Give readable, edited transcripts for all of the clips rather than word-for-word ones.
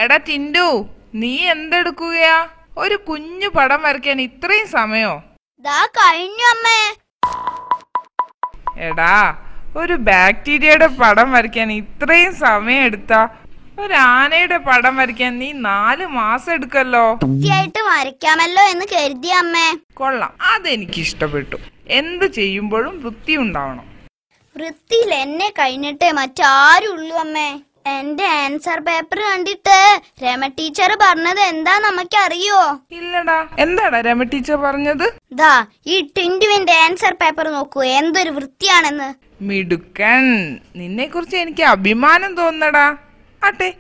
എടാ ടിൻഡു, നീ എന്തെടുക്കുകയാ? ഒരു കുഞ്ഞു പടം വരയ്ക്കാൻ ഇത്രയും സമയോ? കഴിഞ്ഞു അമ്മേ. എടാ, ഒരു ബാക്ടീരിയയുടെ പടം വരയ്ക്കാൻ ഇത്രയും സമയം എടുത്താ ഒരു ആനയുടെ പടം വരയ്ക്കാൻ നീ 4 മാസം എടുക്കല്ലോ. വൃത്തിയായിട്ട് വരയ്ക്കാമല്ലോ എന്ന് കരുതിയ അമ്മേ. കൊള്ളാം, അതെനിക്ക് ഇഷ്ടപ്പെട്ടു. എന്ത് ചെയ്യുമ്പോഴും വൃത്തി ഉണ്ടാവണം. വൃത്തിയിൽ എന്നെ കഴിഞ്ഞിട്ടേ മറ്റാരുള്ളൂ അമ്മേ. എന്റെ ആൻസർ പേപ്പർ കണ്ടിട്ട് രമ ടീച്ചർ പറഞ്ഞത് എന്താ നമുക്കറിയോ? ഇല്ലടാ, എന്താടാ രമ ടീച്ചർ പറഞ്ഞത്? ഈ ടിൻഡുവിന്റെ ആൻസർ പേപ്പർ നോക്കൂ, എന്തൊരു വൃത്തിയാണെന്ന്. മിടുക്കൻ, നിന്നെ കുറിച്ച് എനിക്ക് അഭിമാനം തോന്നടാ. ആട്ടെ,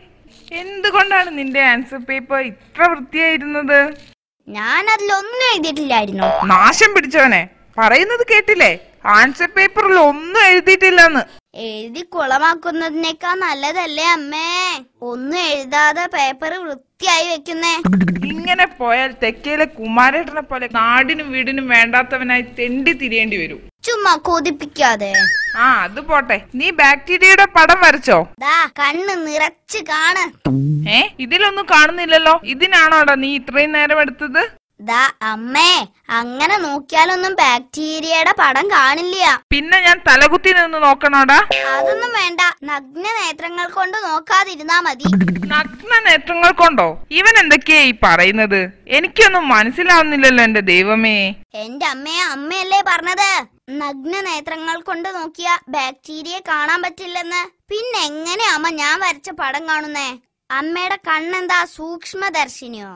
എന്തുകൊണ്ടാണ് നിന്റെ ആൻസർ പേപ്പർ ഇത്ര വൃത്തിയായിരുന്നത്? ഞാൻ അതിലൊന്നും എഴുതിയിട്ടില്ലായിരുന്നു. നാശം പിടിച്ചവനെ, പറയുന്നത് കേട്ടില്ലേ? ആൻസർ പേപ്പറിൽ ഒന്നും എഴുതിയിട്ടില്ലെന്ന്. എഴുതി കുളമാക്കുന്നതിനേക്കാൾ നല്ലതല്ലേ അമ്മേ ഒന്നും എഴുതാതെ പേപ്പർ വൃത്തിയായി വെക്കുന്നേ. ഇങ്ങനെ പോയാൽ തെക്കേലെ കുമാരേട്ടനെ പോലെ നാടിനും വീടിനും വേണ്ടാത്തവനായി തെണ്ടി തിരിയേണ്ടി വരും. ചുമ്മാ കൊതിപ്പിക്കാതെ. അത് പോട്ടെ, നീ ബാക്ടീരിയയുടെ പടം വരച്ചോ? കണ്ണ് നിറച്ച് കാണ്. ഇതിലൊന്നും കാണുന്നില്ലല്ലോ. ഇതിനാണോടാ നീ ഇത്രയും നേരം എടുത്തത്? അമ്മേ, അങ്ങനെ നോക്കിയാലൊന്നും ബാക്ടീരിയയുടെ പടം കാണില്ല. പിന്നെ ഞാൻ തലകുത്തി നിന്ന് നോക്കണോടാ? അതൊന്നും വേണ്ട, നഗ്ന നേത്രങ്ങൾ കൊണ്ട് നോക്കാതിരുന്നാ മതി. നഗ്ന നേത്രങ്ങൾ കൊണ്ടോ? ഇവൻ എന്തൊക്കെയാ ഈ പറയുന്നത്? എനിക്കൊന്നും മനസ്സിലാവുന്നില്ലല്ലോ എന്റെ ദൈവമേ. എന്റെ അമ്മയല്ലേ പറഞ്ഞത് നഗ്ന നേത്രങ്ങൾ കൊണ്ട് നോക്കിയ ബാക്ടീരിയ കാണാൻ പറ്റില്ലെന്ന്. പിന്നെ എങ്ങനെയാ അമ്മ ഞാൻ വരച്ച പടം കാണുന്നേ? അമ്മയുടെ കണ്ണെന്താ സൂക്ഷ്മദർശിനിയോ?